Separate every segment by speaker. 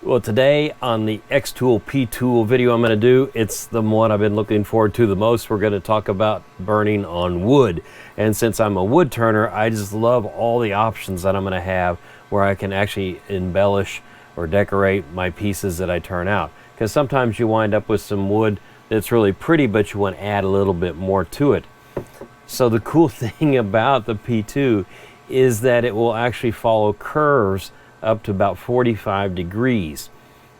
Speaker 1: Well, today on the xTool P2 video I'm going to do, it's the one I've been looking forward to the most. We're going to talk about burning on wood. And since I'm a wood turner, I just love all the options that I'm going to have where I can actually embellish or decorate my pieces that I turn out. Because sometimes you wind up with some wood that's really pretty, but you want to add a little bit more to it. So the cool thing about the P2 is that it will actually follow curves up to about 45 degrees.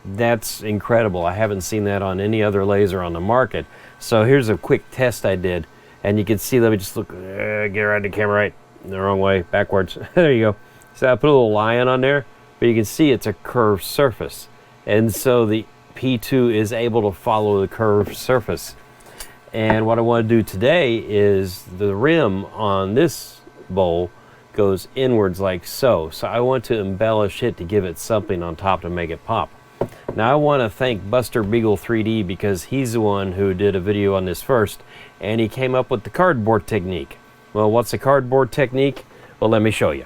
Speaker 1: That's incredible. I haven't seen that on any other laser on the market. So here's a quick test I did, and you can see, let me just look, get around the camera right, the wrong way, backwards. There you go. So I put a little lion on there, but you can see it's a curved surface. And so the P2 is able to follow the curved surface. And what I want to do today is the rim on this bowl goes inwards like so. So I want to embellish it to give it something on top to make it pop. Now I want to thank Buster Beagle 3D because he's the one who did a video on this first, and he came up with the cardboard technique. Well, what's the cardboard technique? Well, let me show you.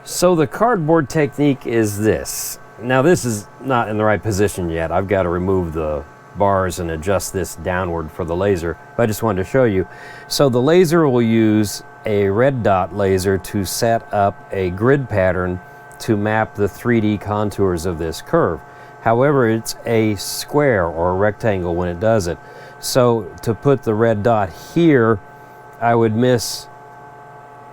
Speaker 1: So the cardboard technique is this. Now this is not in the right position yet. I've got to remove the bars and adjust this downward for the laser, but I just wanted to show you. So the laser will use a red dot laser to set up a grid pattern to map the 3D contours of this curve. However, it's a square or a rectangle when it does it. So to put the red dot here, I would miss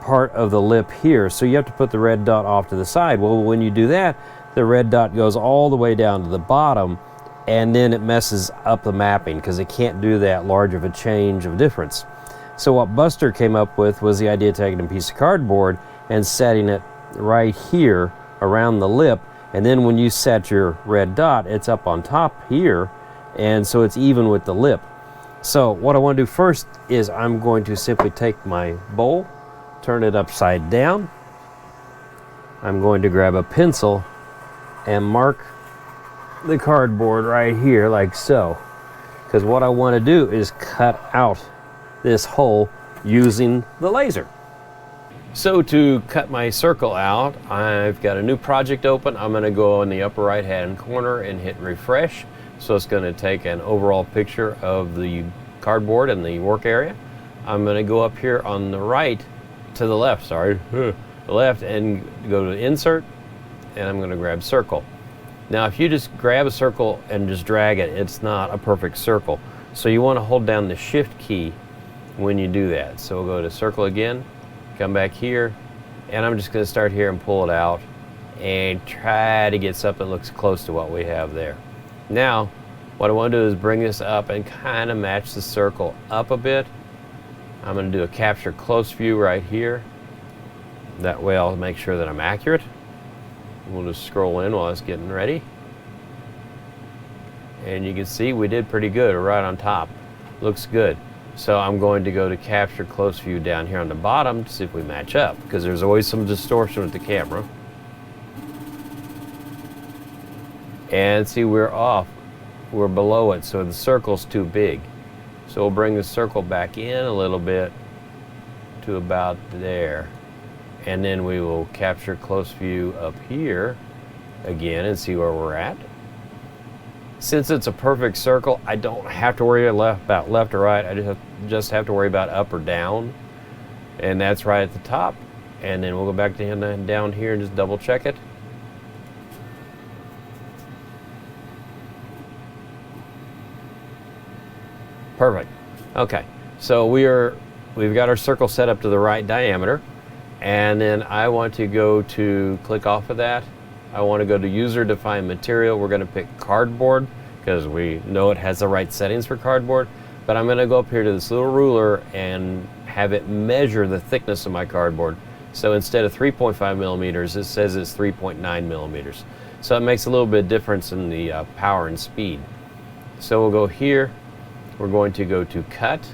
Speaker 1: part of the lip here. So you have to put the red dot off to the side. Well, when you do that, the red dot goes all the way down to the bottom, and then it messes up the mapping because it can't do that large of a change of difference. So what Buster came up with was the idea of taking a piece of cardboard and setting it right here around the lip, and then when you set your red dot, it's up on top here, and so it's even with the lip. So what I want to do first is I'm going to simply take my bowl, turn it upside down. I'm going to grab a pencil and mark the cardboard right here like so, because what I want to do is cut out this hole using the laser. So to cut my circle out, I've got a new project open. I'm going to go in the upper right hand corner and hit refresh. So it's going to take an overall picture of the cardboard and the work area. I'm going to go up here on the right to the left, sorry, the left, and go to insert, and I'm going to grab circle. Now if you just grab a circle and just drag it, it's not a perfect circle. So you want to hold down the shift key when you do that. So we'll go to circle again, come back here, and I'm just going to start here and pull it out and try to get something that looks close to what we have there. Now what I want to do is bring this up and kind of match the circle up a bit. I'm going to do a capture close view right here. That way I'll make sure that I'm accurate. We'll just scroll in while it's getting ready. And you can see we did pretty good right on top. Looks good. So I'm going to go to capture close view down here on the bottom to see if we match up, because there's always some distortion with the camera. And see, we're off. We're below it, so the circle's too big. So we'll bring the circle back in a little bit to about there. And then we will capture close view up here again and see where we're at. Since it's a perfect circle, I don't have to worry about left or right. I just have to worry about up or down. And that's right at the top. And then we'll go back to down here and just double check it. Perfect. Okay, so we've got our circle set up to the right diameter. And then I want to go to click off of that. I want to go to user defined material. We're going to pick cardboard because we know it has the right settings for cardboard. But I'm going to go up here to this little ruler and have it measure the thickness of my cardboard. So instead of 3.5 millimeters, it says it's 3.9 millimeters. So it makes a little bit of difference in the power and speed. So we'll go here. We're going to go to cut,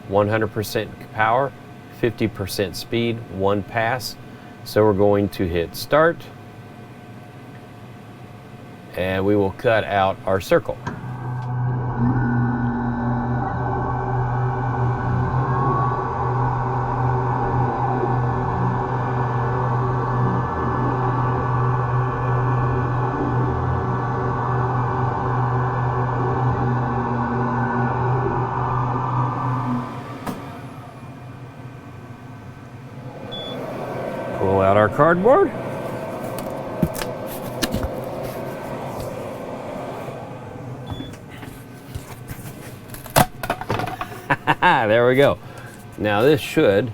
Speaker 1: 100% power, 50% speed, one pass. So we're going to hit start, and we will cut out our circle. cardboard. There we go. Now this should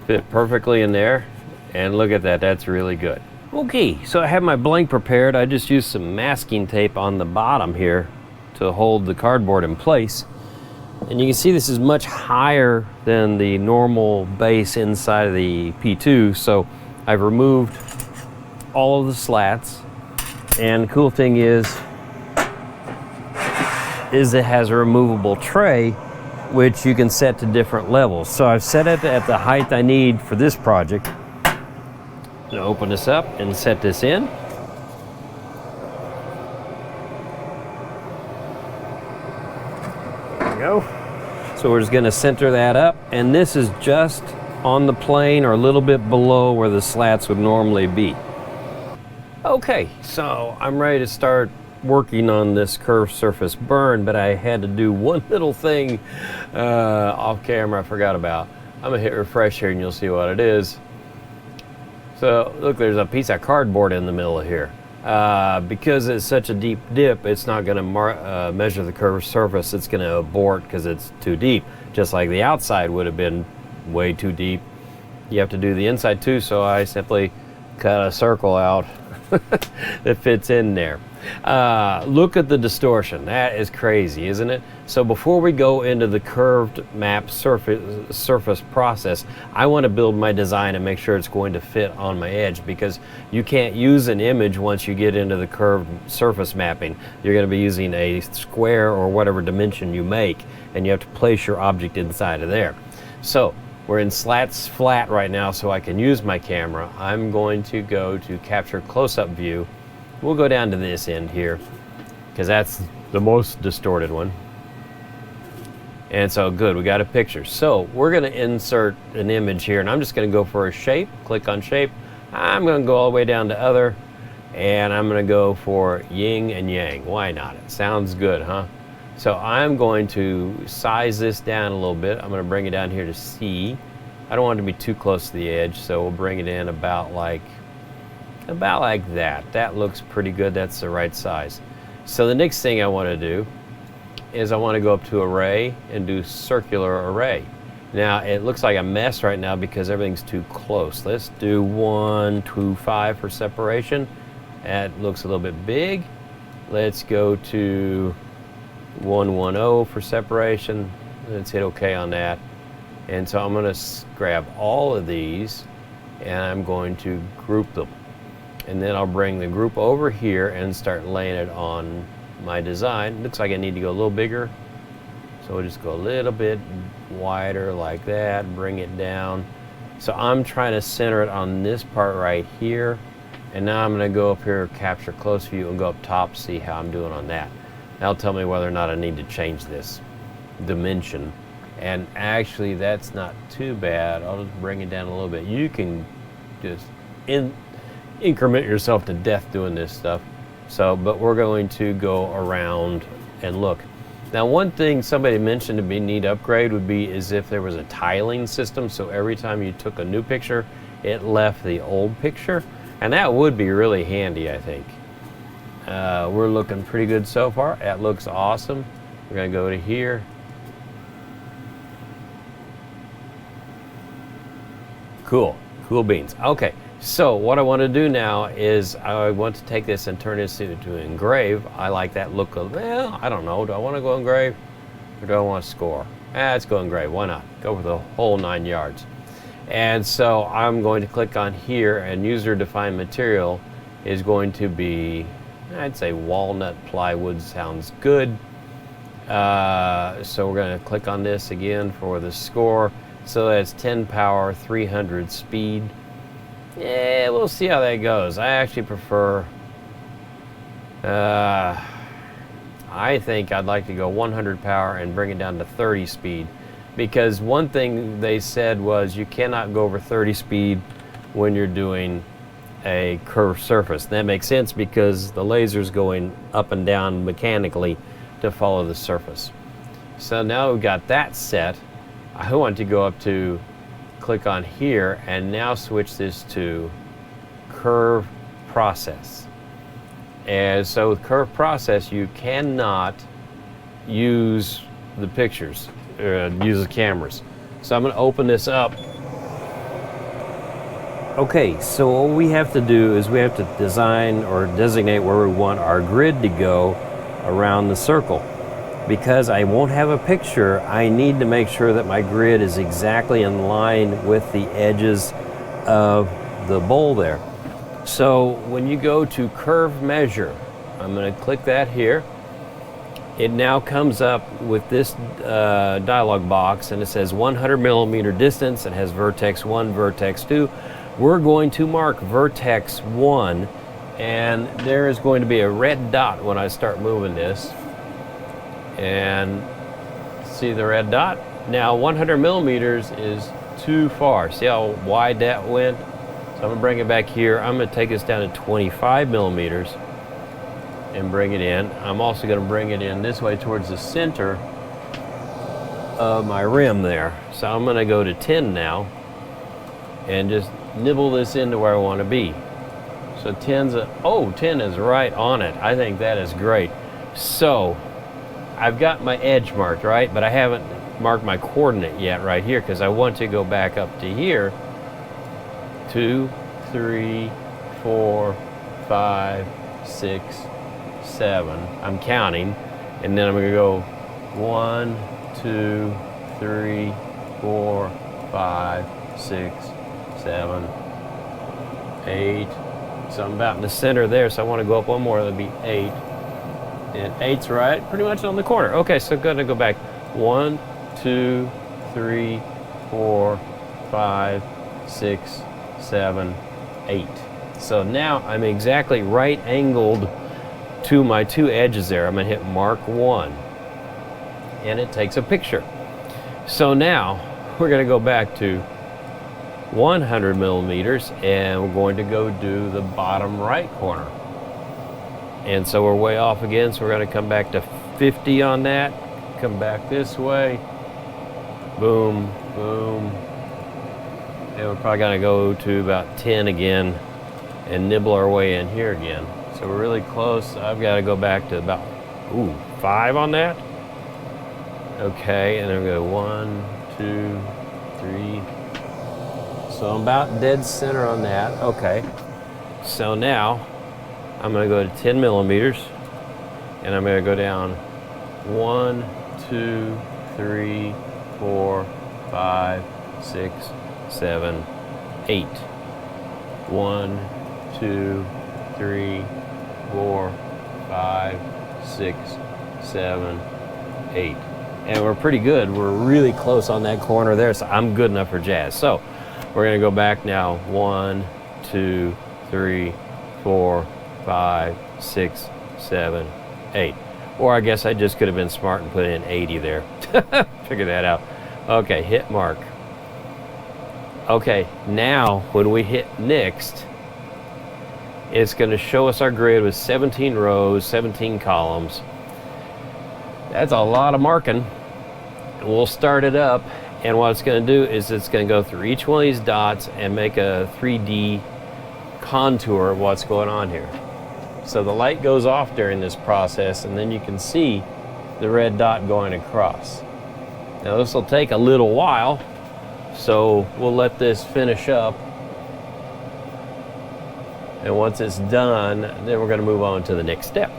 Speaker 1: fit perfectly in there, and look at that, that's really good. Okay, so I have my blank prepared. I just used some masking tape on the bottom here to hold the cardboard in place. And you can see this is much higher than the normal base inside of the P2, so I've removed all of the slats. And the cool thing is it has a removable tray which you can set to different levels. So I've set it at the height I need for this project. I'm gonna open this up and set this in. There we go. So we're just gonna center that up, and this is just on the plane or a little bit below where the slats would normally be. Okay, so I'm ready to start working on this curved surface burn, but I had to do one little thing off camera I forgot about. I'm gonna hit refresh here and you'll see what it is. So look, there's a piece of cardboard in the middle of here. Because it's such a deep dip, it's not gonna measure the curved surface. It's gonna abort because it's too deep, just like the outside would have been way too deep. You have to do the inside too, so I simply cut a circle out that fits in there. Look at the distortion. That is crazy, isn't it? So before we go into the curved map surface process, I want to build my design and make sure it's going to fit on my edge, because you can't use an image once you get into the curved surface mapping. You're going to be using a square or whatever dimension you make, and you have to place your object inside of there. So we're in slats flat right now, so I can use my camera. I'm going to go to capture close-up view. We'll go down to this end here, because that's the most distorted one. And so good, we got a picture. So we're gonna insert an image here, and I'm just gonna go for a shape, click on shape. I'm gonna go all the way down to other, and I'm gonna go for yin and yang. Why not? It sounds good, huh? So I'm going to size this down a little bit. I'm gonna bring it down here to C. I don't want it to be too close to the edge, so we'll bring it in about like that. That looks pretty good. That's the right size. So the next thing I want to do is I want to go up to array and do circular array. Now it looks like a mess right now because everything's too close. Let's do 1, 2, 5 for separation. That looks a little bit big. Let's go to 1, 1, 0 for separation. Let's hit OK on that. And so I'm going to grab all of these and I'm going to group them. And then I'll bring the group over here and start laying it on my design. Looks like I need to go a little bigger. So we'll just go a little bit wider like that, bring it down. So I'm trying to center it on this part right here. And now I'm gonna go up here, capture close view, and go up top, see how I'm doing on that. That'll tell me whether or not I need to change this dimension. And actually that's not too bad. I'll just bring it down a little bit. You can just increment yourself to death doing this stuff. So, but we're going to go around and look. Now, one thing somebody mentioned to be neat upgrade would be is if there was a tiling system, so every time you took a new picture, it left the old picture, and that would be really handy, I think. We're looking pretty good so far. That looks awesome. We're gonna go to here. Cool, cool beans. Okay. So what I want to do now is I want to take this and turn this into engrave. I like that look of, well, I don't know. Do I want to go engrave or do I want to score? Let's go engrave. Why not? Go for the whole 9 yards. And so I'm going to click on here, and user defined material is going to be, I'd say walnut plywood sounds good. So we're going to click on this again for the score. So that's 10 power, 300 speed. Yeah, we'll see how that goes. I actually prefer, I think I'd like to go 100 power and bring it down to 30 speed, because one thing they said was you cannot go over 30 speed when you're doing a curved surface. That makes sense because the laser's going up and down mechanically to follow the surface. So now we've got that set. I want to go up to click on here and now switch this to curve process. And so with curve process, you cannot use the pictures, use the cameras. So I'm going to open this up. Okay, so what we have to do is we have to design or designate where we want our grid to go around the circle. Because I won't have a picture, I need to make sure that my grid is exactly in line with the edges of the bowl there. So when you go to curve measure, I'm going to click that here. It now comes up with this dialog box, and it says 100 millimeter distance. It has vertex 1, vertex 2. We're going to mark vertex 1, and there is going to be a red dot when I start moving this. And see the red dot? Now 100 millimeters is too far. See how wide that went? So I'm going to bring it back here. I'm going to take this down to 25 millimeters and bring it in. I'm also going to bring it in this way towards the center of my rim there. So I'm going to go to 10 now and just nibble this into where I want to be. So 10 is right on it. I think that is great. So I've got my edge marked, right? But I haven't marked my coordinate yet right here because I want to go back up to here. 2, 3, 4, 5, 6, 7. I'm counting, and then I'm going to go 1, 2, 3, 4, 5, 6, 7, 8. So I'm about in the center there, so I want to go up one more. That'll be 8. And 8's right, pretty much on the corner. Okay, so I'm going to go back 1, 2, 3, 4, 5, 6, 7, 8. So now I'm exactly right angled to my two edges there. I'm going to hit mark 1, and it takes a picture. So now we're going to go back to 100 millimeters, and we're going to go do the bottom right corner. And so we're way off again, so we're going to come back to 50 on that, come back this way, boom, boom, and we're probably going to go to about 10 again and nibble our way in here again. So we're really close. I've got to go back to about 5 on that. Okay, and then we go 1, 2, 3. So I'm about dead center on that. Okay. So now I'm going to go to 10 millimeters, and I'm going to go down 1, 2, 3, 4, 5, 6, 7, 8. 1, 2, 3, 4, 5, 6, 7, 8. And we're pretty good. We're really close on that corner there, so I'm good enough for jazz. So we're going to go back now. 1, 2, 3, 4, 5, 6, 7, 8. Or I guess I just could have been smart and put in 80 there. Figure that out. Okay, hit mark. Okay, now when we hit next, it's going to show us our grid with 17 rows, 17 columns. That's a lot of marking. We'll start it up, and what it's going to do is it's going to go through each one of these dots and make a 3D contour of what's going on here. So the light goes off during this process, and then you can see the red dot going across. Now this will take a little while, so we'll let this finish up. And once it's done, then we're going to move on to the next step.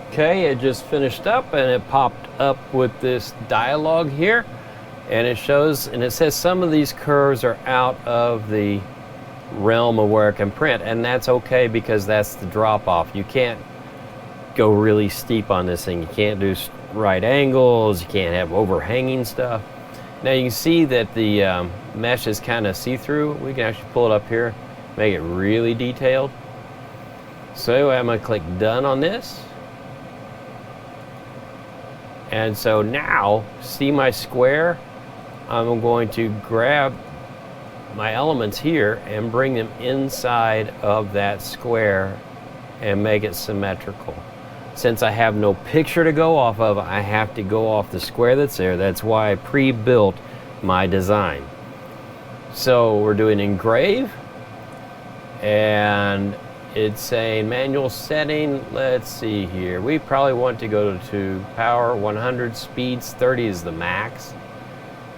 Speaker 1: Okay, it just finished up, and it popped up with this dialogue here, and it shows, and it says some of these curves are out of the realm of where it can print, and that's okay because that's the drop off. You can't go really steep on this thing. You can't do right angles, you can't have overhanging stuff. Now you can see that the mesh is kind of see-through. We can actually pull it up here, make it really detailed. So anyway, I'm going to click done on this. And so now, see my square? I'm going to grab my elements here and bring them inside of that square and make it symmetrical. Since I have no picture to go off of, I have to go off the square that's there. That's why I pre-built my design. So we're doing engrave, and it's saying manual setting. Let's see here. We probably want to go to power 100, speeds 30 is the max.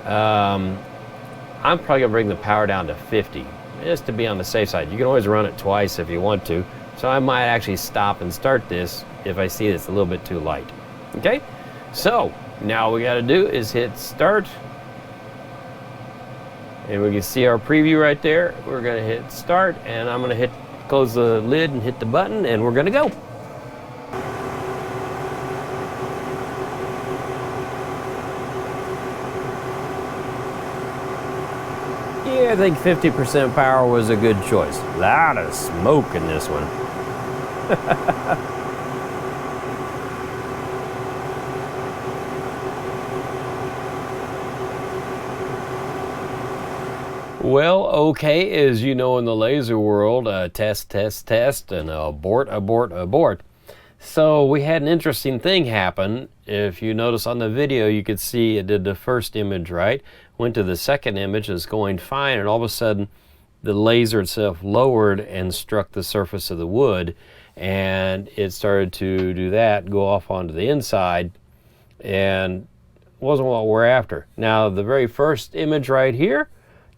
Speaker 1: I'm probably gonna bring the power down to 50 just to be on the safe side. You can always run it twice if you want to. So I might actually stop and start this if I see it's a little bit too light. Okay, so now all we got to do is hit start, and we can see our preview right there. We're going to hit start, and I'm going to close the lid and hit the button, and we're going to go. Yeah, I think 50% power was a good choice. A lot of smoke in this one. Well, okay, as you know in the laser world, test, test, test, and abort, abort, abort. So we had an interesting thing happen. If you notice on the video, you could see it did the first image right, went to the second image, it's going fine, and all of a sudden the laser itself lowered and struck the surface of the wood, and it started to do that, go off onto the inside, and wasn't what we're after. Now the very first image right here,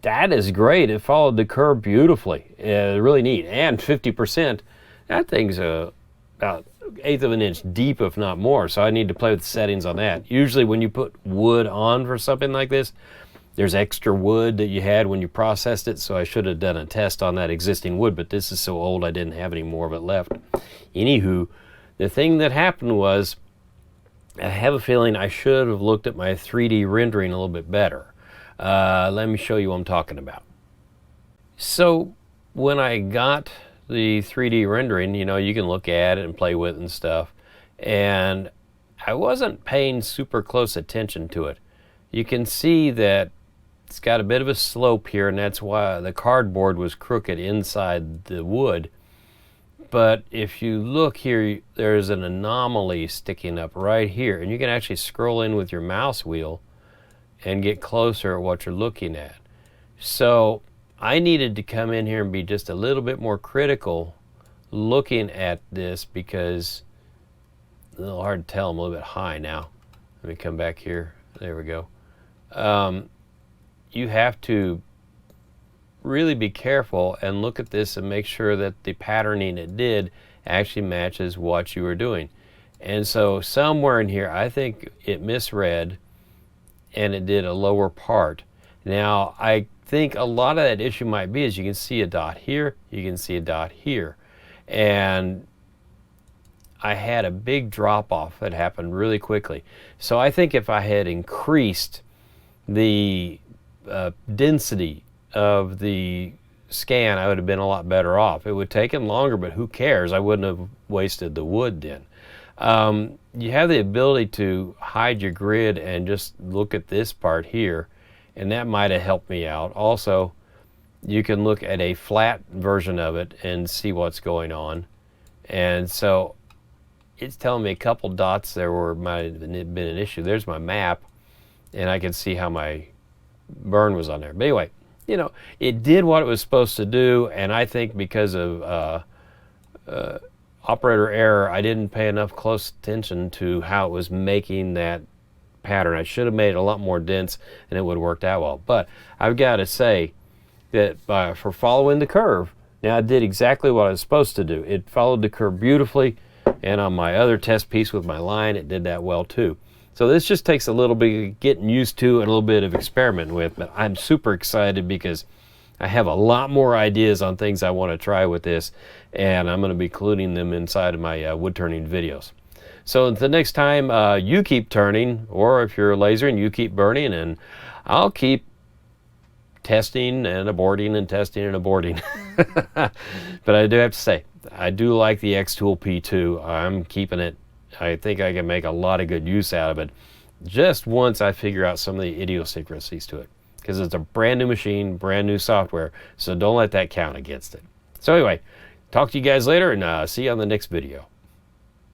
Speaker 1: that is great. It followed the curve beautifully. Really neat. And 50%, that thing's about 1/8 of an inch deep, if not more. So I need to play with the settings on that. Usually when you put wood on for something like this, there's extra wood that you had when you processed it. So I should have done a test on that existing wood, but this is so old I didn't have any more of it left. Anywho, the thing that happened was, I have a feeling I should have looked at my 3D rendering a little bit better. Let me show you what I'm talking about. So when I got the 3D rendering, you know, you can look at it and play with it and stuff, and I wasn't paying super close attention to it. You can see that it's got a bit of a slope here, and that's why the cardboard was crooked inside the wood. But if you look here, there's an anomaly sticking up right here, and you can actually scroll in with your mouse wheel and get closer at what you're looking at. So I needed to come in here and be just a little bit more critical looking at this, because it's a little hard to tell. I'm a little bit high now. Let me come back here. There we go. You have to really be careful and look at this and make sure that the patterning it did actually matches what you were doing. And so somewhere in here, I think it misread and it did a lower part. Now, I think a lot of that issue might be is you can see a dot here, you can see a dot here. And I had a big drop off that happened really quickly. So I think if I had increased the density of the scan, I would have been a lot better off. It would have taken longer, but who cares? I wouldn't have wasted the wood then. You have the ability to hide your grid and just look at this part here, and that might have helped me out. Also, you can look at a flat version of it and see what's going on. And so it's telling me a couple dots there where might have been an issue. There's my map, and I can see how my burn was on there. But anyway, you know, it did what it was supposed to do, and I think because of operator error, I didn't pay enough close attention to how it was making that pattern. I should have made it a lot more dense, and it would have worked out well. But I've got to say that for following the curve, now I did exactly what I was supposed to do. It followed the curve beautifully, and on my other test piece with my line, it did that well too. So this just takes a little bit of getting used to and a little bit of experimenting with, but I'm super excited because I have a lot more ideas on things I want to try with this, and I'm going to be including them inside of my wood turning videos. So until next time, you keep turning, or if you're lasering, you keep burning, and I'll keep testing and aborting and testing and aborting. But I do have to say, I do like the xTool P2. I'm keeping it. I think I can make a lot of good use out of it just once I figure out some of the idiosyncrasies to it, because it's a brand new machine, brand new software, so don't let that count against it. So anyway, talk to you guys later, and see you on the next video.